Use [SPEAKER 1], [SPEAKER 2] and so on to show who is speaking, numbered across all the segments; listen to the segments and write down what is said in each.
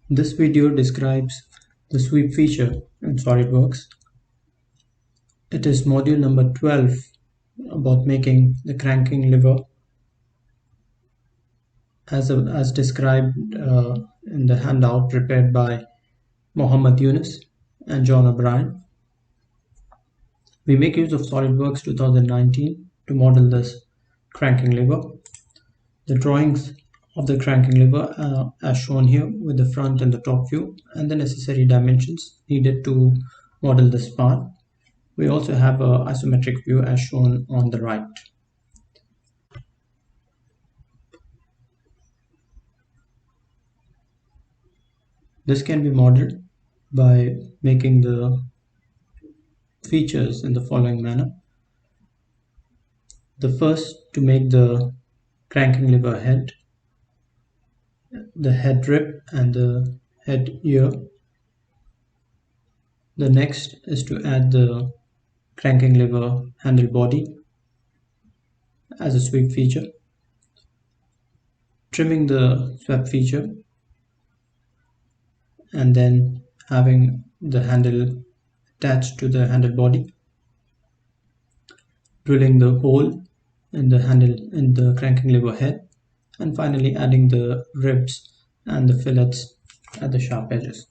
[SPEAKER 1] This video describes the sweep feature in Solidworks. It is module number 12 about making the cranking lever as described in the handout prepared by Mohammed Younas and John O'Brien. We make use of Solidworks 2019 to model this cranking lever. The drawings of the cranking lever are as shown here with the front and the top view and the necessary dimensions needed to model this part. We also have an isometric view as shown on the right. This can be modeled by making the features in the following manner. The first, to make the cranking lever head, the head rib and the head ear. The next is to add the cranking lever handle body as a sweep feature, trimming the sweep feature, and then having the handle attached to the handle body, drilling the hole in the handle in the cranking lever head, and finally adding the ribs and the fillets at the sharp edges.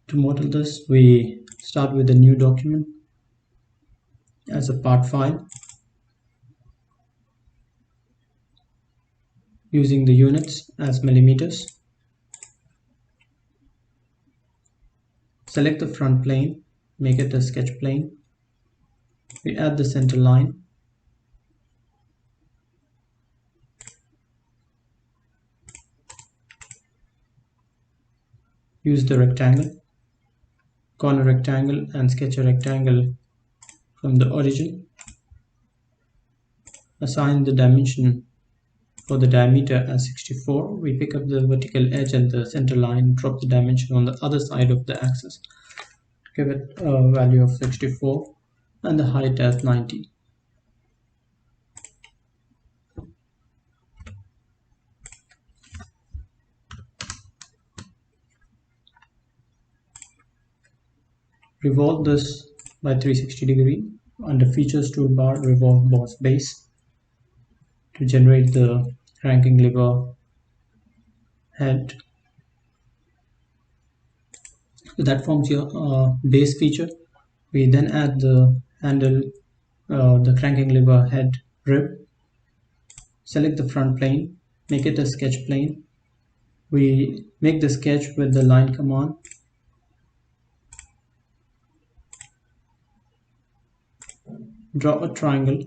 [SPEAKER 1] To model this, we start with a new document as a part file using the units as millimeters. Select the front plane, make it a sketch plane. We add the center line. Use the rectangle, corner rectangle, and sketch a rectangle from the origin. Assign the dimension for the diameter as 64. We pick up the vertical edge at the center line, drop the dimension on the other side of the axis. Give it a value of 64 and the height as 90. Revolve this by 360 degree. Under Features toolbar, revolve boss base to generate the cranking lever head. So that forms your base feature. We then add the handle, the cranking lever head rib. Select the front plane, make it a sketch plane. We make the sketch with the line command. Draw a triangle.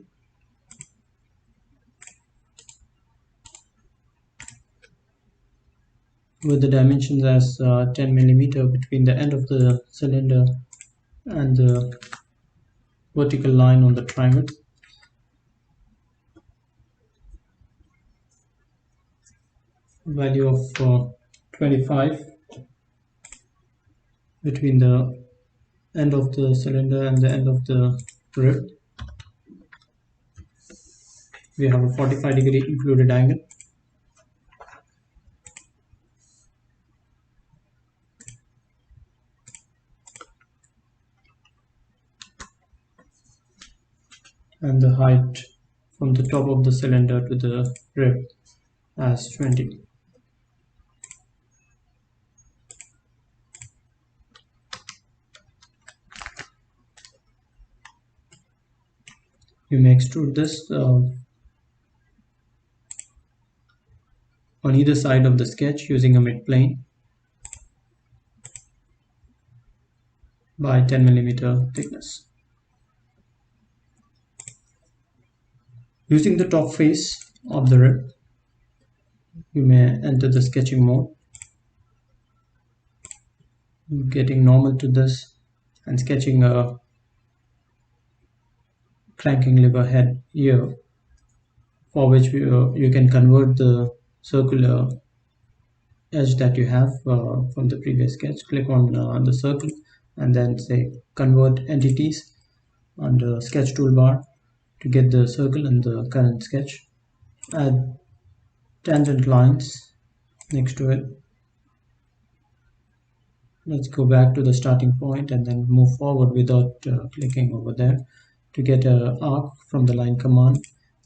[SPEAKER 1] With the dimensions as 10 mm between the end of the cylinder and the vertical line on the triangle. Value of 25 between the end of the cylinder and the end of the rib. We have a 45 degree included angle. And the height from the top of the cylinder to the rib as 20. You may extrude this on either side of the sketch using a mid plane by 10 mm thickness. Using the top face of the rib, you may enter the sketching mode, getting normal to this and sketching a cranking lever head here, for which you can convert the circular edge that you have from the previous sketch. Click on the circle and then say convert entities. under sketch toolbar to get the circle in the current sketch. Add tangent lines next to it. Let's go back to the starting point and then move forward without clicking over there to get an arc from the line command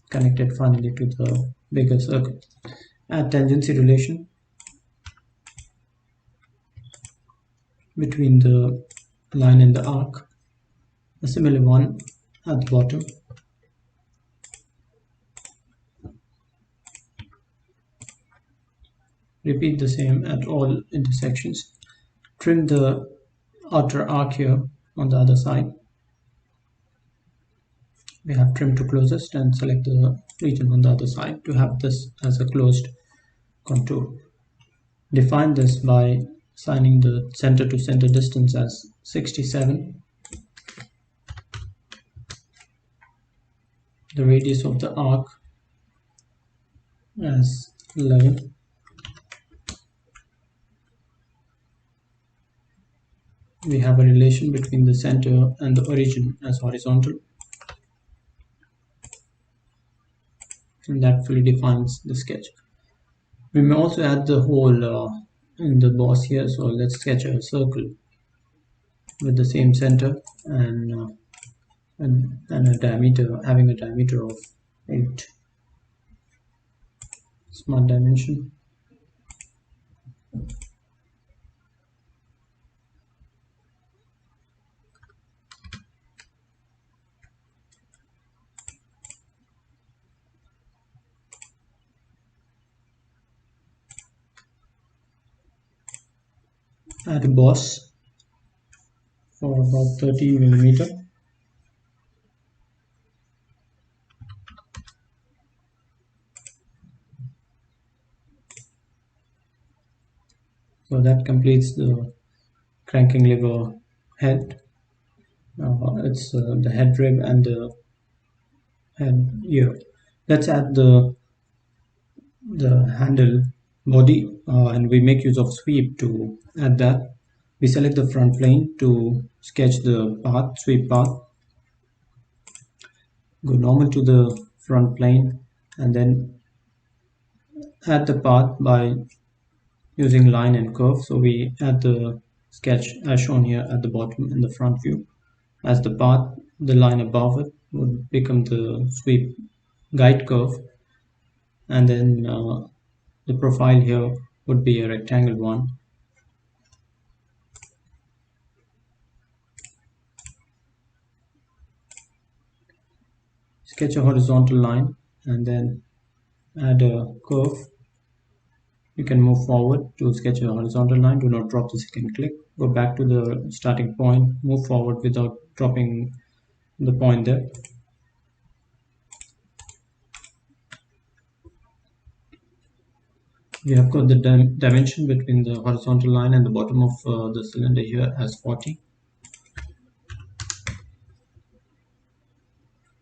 [SPEAKER 1] connected finally to the bigger circle. Add tangency relation between the line and the arc, a similar one at the bottom. Repeat the same at all intersections. Trim the outer arc here on the other side. We have trim to closest and select the region on the other side to have this as a closed contour. Define this by assigning the center to center distance as 67, the radius of the arc as 11, we have a relation between the center and the origin as horizontal, and that fully defines the sketch. We may also add the hole in the boss here, so let's sketch a circle with the same center and a diameter, having a diameter of 8. Smart dimension. Add a boss for about 30 millimeter. So that completes the cranking lever head. It's the head rib and the head ear. Let's add the handle body and we make use of sweep to add that. We select the front plane to sketch the path, sweep path. Go normal to the front plane and then add the path by using line and curve. So we add the sketch as shown here at the bottom in the front view. As the path, the line above it would become the sweep guide curve, and then the profile here would be a rectangle one. Sketch a horizontal line and then add a curve. You can move forward to sketch a horizontal line. Do not drop the second click. Go back to the starting point. Move forward without dropping the point there. We have got the dimension between the horizontal line and the bottom of the cylinder here as 40.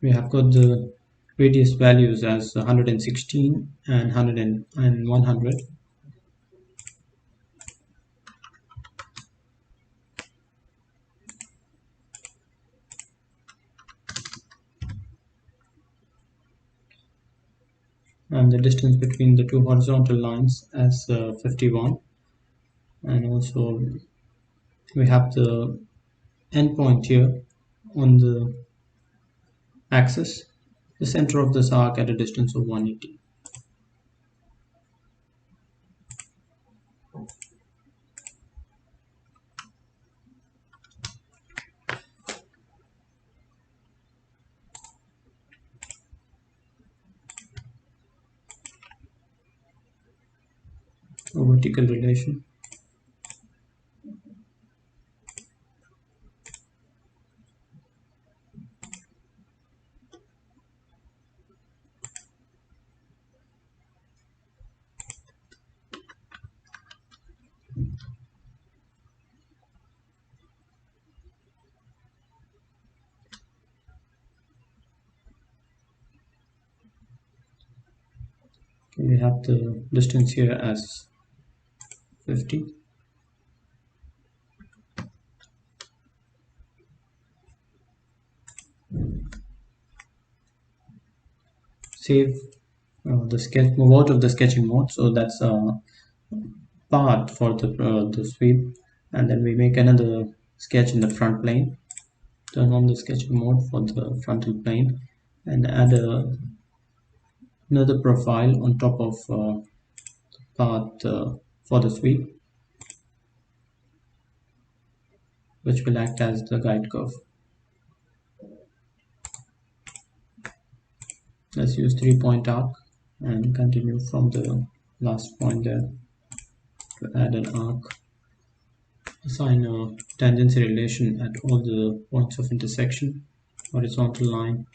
[SPEAKER 1] We have got the radius values as 116 and 100. And the distance between the two horizontal lines as 51. And also we have the endpoint here on the axis, the center of this arc at a distance of 180. A vertical relation. We have the distance here as 50. save the sketch, move out of the sketching mode. So that's a part for the sweep, and then we make another sketch in the front plane. Turn on the sketching mode for the frontal plane and add another profile on top of path for the sweep, which will act as the guide curve. Let's use 3-point arc and continue from the last point there to add an arc. Assign a tangency relation at all the points of intersection, horizontal line,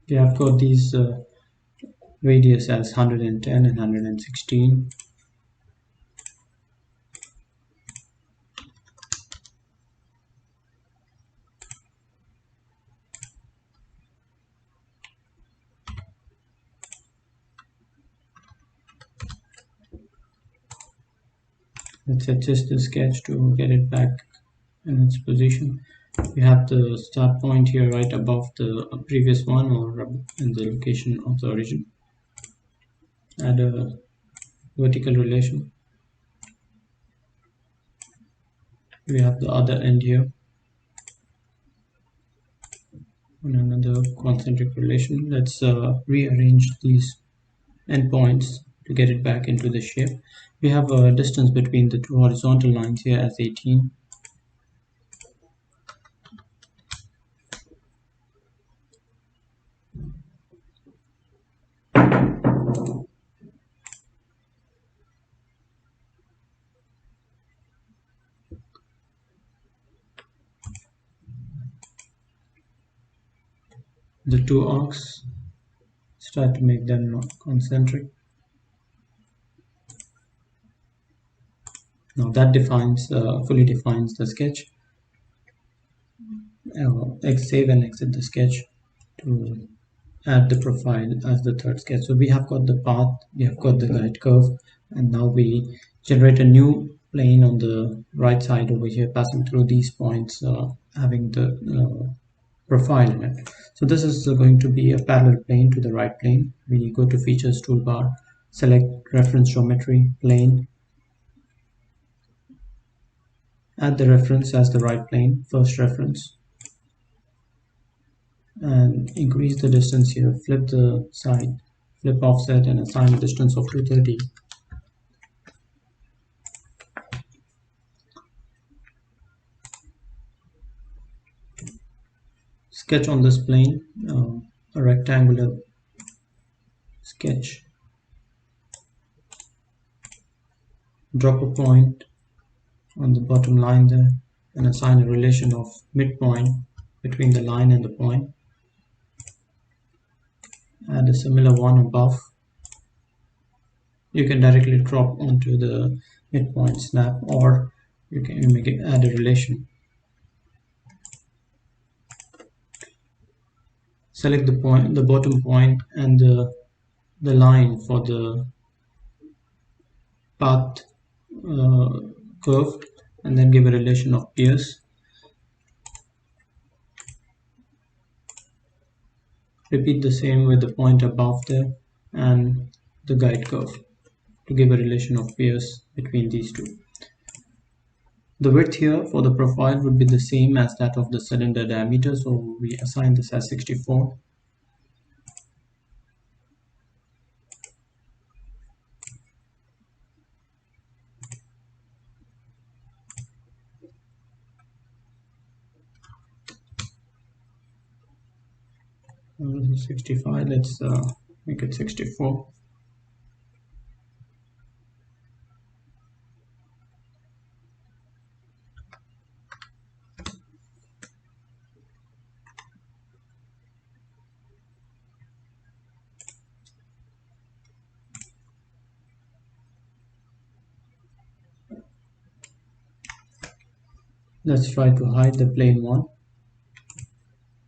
[SPEAKER 1] we have got these radius as 110 and 116. Let's adjust the sketch to get it back in its position. We have the start point here right above the previous one, or in the location of the origin. Add a vertical relation. We have the other end here and another concentric relation. Let's rearrange these endpoints to get it back into the shape. We have a distance between the two horizontal lines here as 18. The two arcs, start to make them concentric. Now that fully defines the sketch. Save and exit the sketch to add the profile as the third sketch. So we have got the path, we have got the guide curve, and now we generate a new plane on the right side over here, passing through these points, having the profile in it. So this is going to be a parallel plane to the right plane. We go to Features toolbar, select Reference Geometry, Plane, add the reference as the right plane, first reference, and increase the distance here, flip the side, flip offset, and assign a distance of 230. Sketch on this plane a rectangular sketch. Drop a point on the bottom line there and assign a relation of midpoint between the line and the point. Add a similar one above. You can directly drop onto the midpoint snap, or you can add a relation. Select the bottom point and the line for the path curve, and then give a relation of pierce. Repeat the same with the point above there and the guide curve to give a relation of pierce between these two. The width here for the profile would be the same as that of the cylinder diameter, so we assign this as 64. This is 65, let's make it 64. Let's try to hide the plane one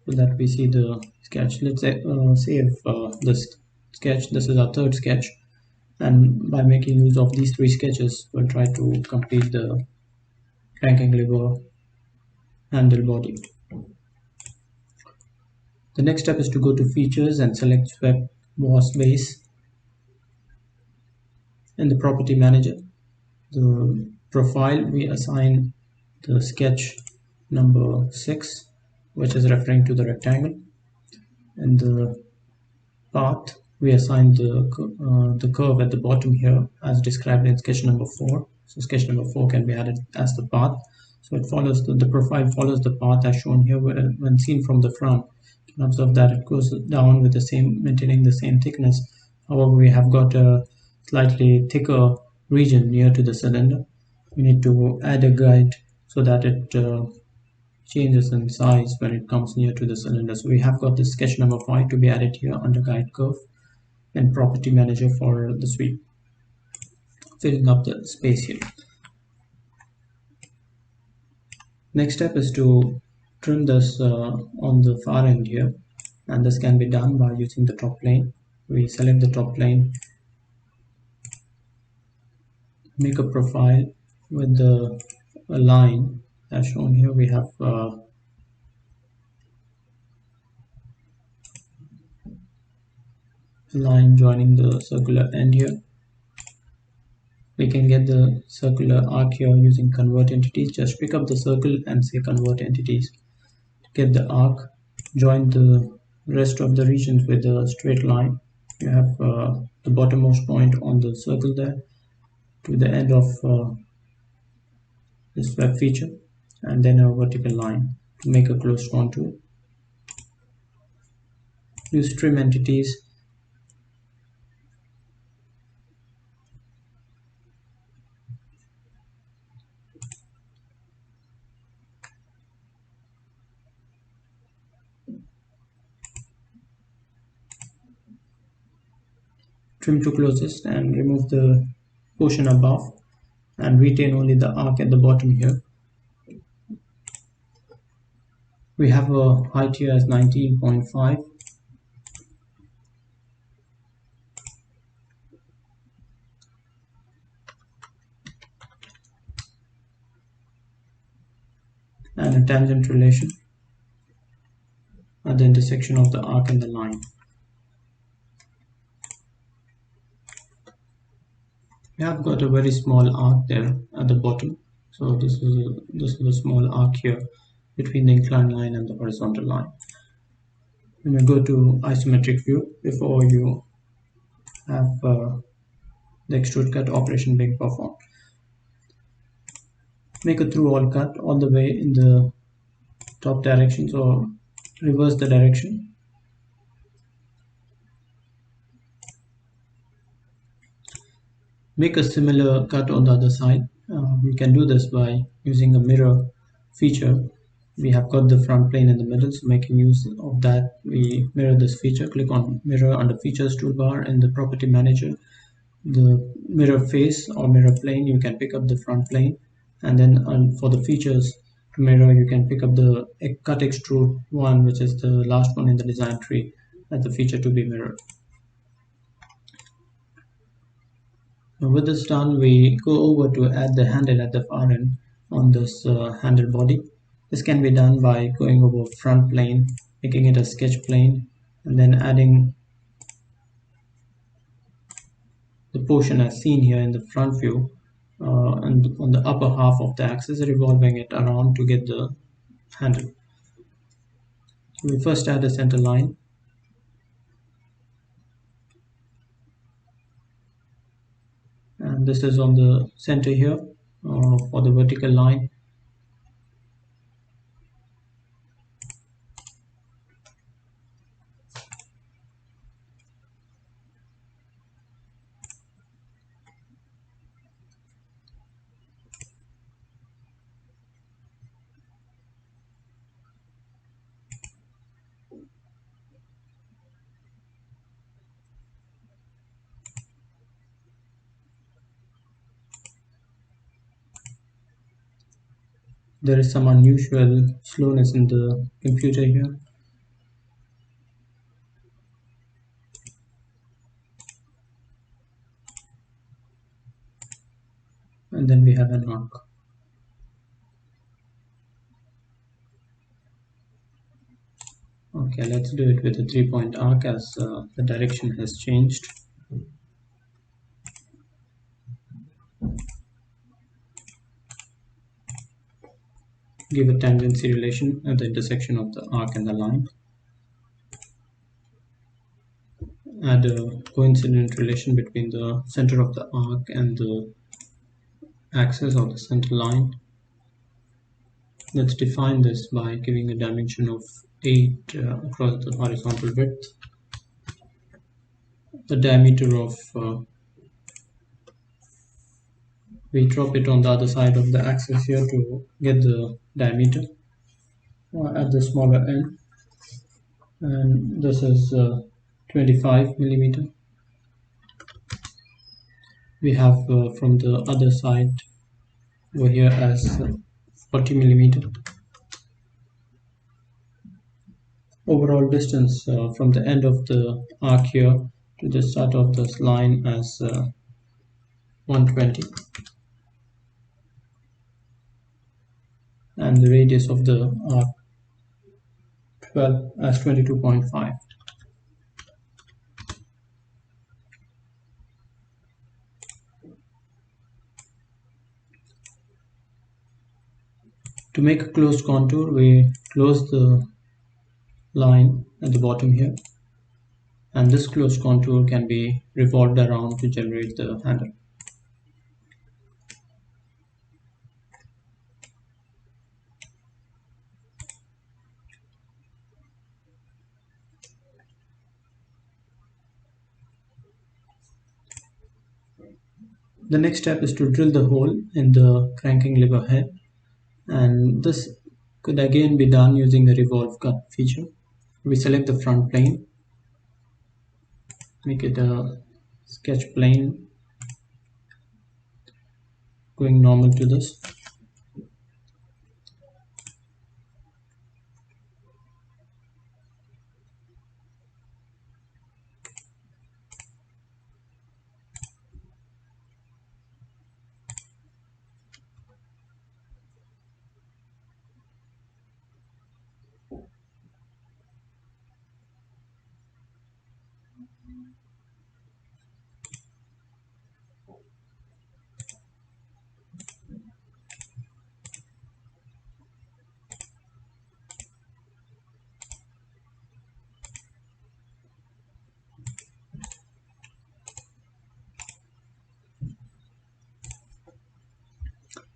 [SPEAKER 1] so that we see the sketch. Let's save this sketch. This is our third sketch, and by making use of these three sketches, we'll try to complete the cranking lever handle body. The next step is to go to features and select swept boss base. In the property manager, the profile, we assign the sketch number 6, which is referring to the rectangle. And the path, we assign the curve at the bottom here as described in sketch number 4. So sketch number 4 can be added as the path. So it follows the profile follows the path as shown here. When seen from the front, you can observe that it goes down with the same, maintaining the same thickness. However, we have got a slightly thicker region near to the cylinder. We need to add a guide so that it changes in size when it comes near to the cylinder. So we have got this sketch number 5 to be added here under guide curve and property manager for the sweep, filling up the space here. Next step is to trim this on the far end here, and this can be done by using the top plane. We select the top plane, make a profile with a line as shown here. We have a line joining the circular end here. We can get the circular arc here using convert entities. Just pick up the circle and say convert entities. Get the arc, join the rest of the regions with a straight line. You have the bottommost point on the circle there to the end of this web feature, and then a vertical line to make a closed contour. Use trim entities. Trim to closest and remove the portion above and retain only the arc at the bottom here. We have a height here as 19.5. And a tangent relation at the intersection of the arc and the line. We have got a very small arc there at the bottom. So this is a small arc here between the inclined line and the horizontal line. When you go to isometric view, before you have the extrude cut operation being performed, make a through all cut all the way in the top direction, so reverse the direction. Make a similar cut on the other side. We can do this by using a mirror feature. We have got the front plane in the middle, so making use of that, we mirror this feature. Click on mirror under features toolbar in the property manager. The mirror face or mirror plane, you can pick up the front plane, and then for the features to mirror, you can pick up the cut extrude one, which is the last one in the design tree, as the feature to be mirrored. Now with this done, we go over to add the handle at the far end on this handle body. This can be done by going over front plane, making it a sketch plane, and then adding the portion as seen here in the front view and on the upper half of the axis, revolving it around to get the handle. So we first add a center line. And this is on the center here for the vertical line. There is some unusual slowness in the computer here. And then we have an arc. Okay, let's do it with a 3-point arc as the direction has changed. Give a tangency relation at the intersection of the arc and the line. Add a coincident relation between the center of the arc and the axis or the center line. Let's define this by giving a dimension of 8 across the horizontal width. The diameter of we drop it on the other side of the axis here to get the diameter at the smaller end, and this is 25 millimeter. We have from the other side over here as 40 millimeter. Overall distance from the end of the arc here to the start of this line as 120, and the radius of the arc 12 as 22.5. To make a closed contour, we close the line at the bottom here, and this closed contour can be revolved around to generate the handle. The next step is to drill the hole in the cranking lever head, and this could again be done using the revolve cut feature. We select the front plane, make it a sketch plane going normal to this.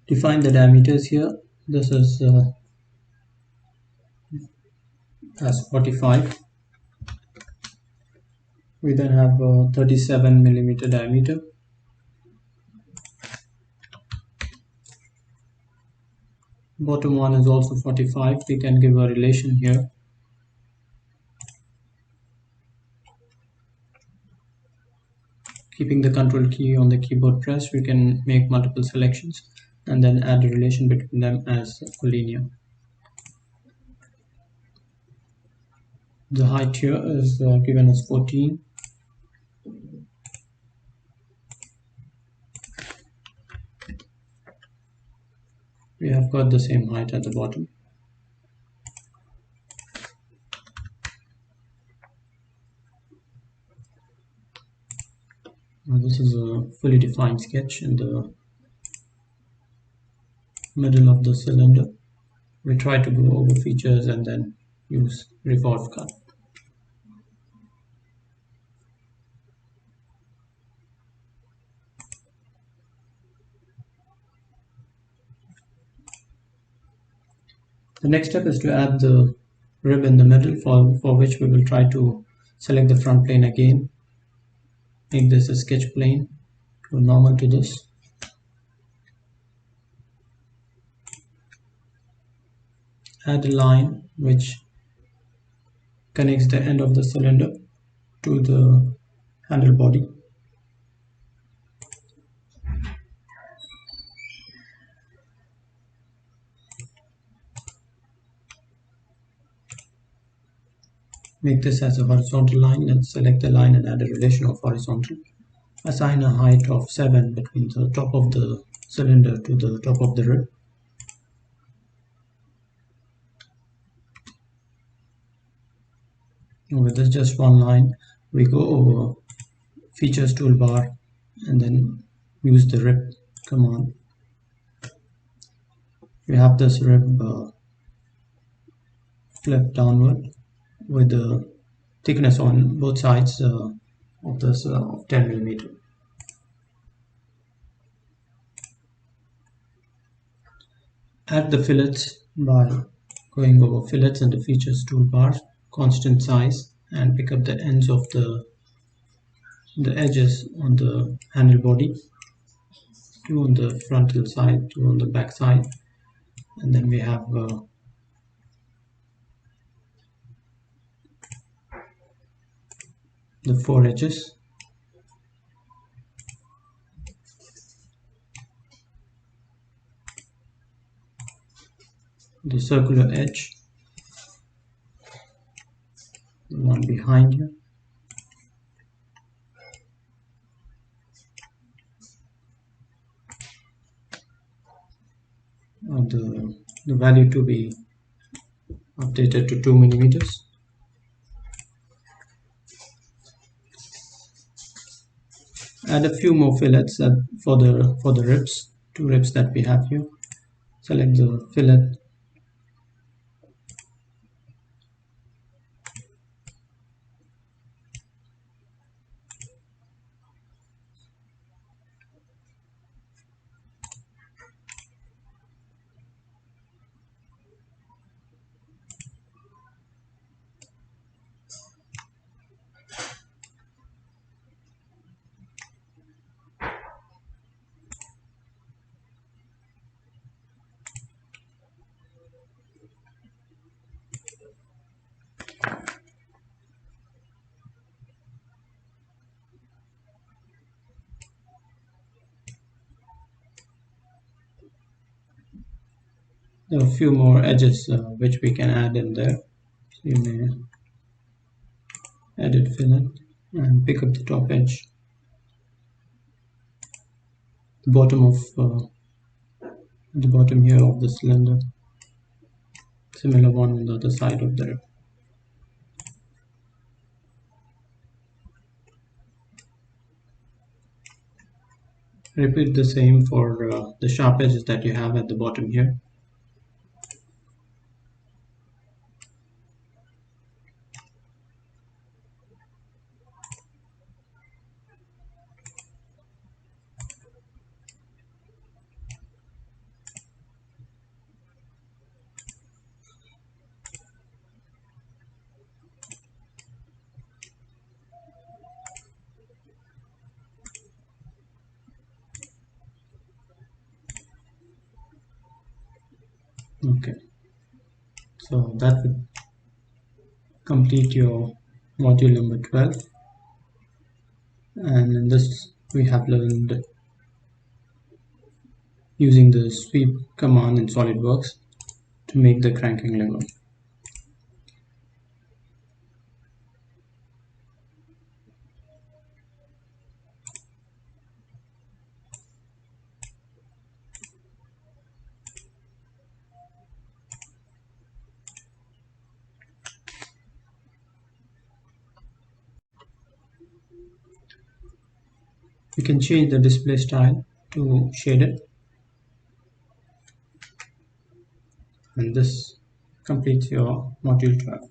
[SPEAKER 1] Define the diameters here. This is as 45. We then have a 37 millimeter diameter. Bottom one is also 45. We can give a relation here. Keeping the control key on the keyboard pressed, we can make multiple selections and then add a relation between them as linear. The height here is given as 14. We have got the same height at the bottom. Now this is a fully defined sketch in the middle of the cylinder. We try to go over features and then use revolve cut. The next step is to add the rib in the middle, for which we will try to select the front plane again. Make this a sketch plane, go normal to this. Add a line which connects the end of the cylinder to the handle body. make this as a horizontal line. Let's select the line and add a relation of horizontal. Assign a height of 7 between the top of the cylinder to the top of the rib. With this just one line, we go over features toolbar and then use the rib command. We have this rib flip downward with the thickness on both sides of this of 10 millimeter. Add the fillets by going over fillets and the features toolbar, constant size, and pick up the ends of the edges on the handle body, 2 on the frontal side, 2 on the back side, and then we have the 4 edges. The circular edge, the one behind you, the value to be updated to 2 millimeters. Add a few more fillets for the ribs, 2 ribs that we have here. Select the fillet. There are a few more edges which we can add in there. So you may edit fillet and pick up the top edge, the bottom of the bottom here of the cylinder, similar one on the other side of the rib. Repeat the same for the sharp edges that you have at the bottom here. Okay, so that would complete your module number 12, and in this we have learned using the sweep command in Solidworks to make the cranking lever. You can change the display style to shaded, and this completes your module 12.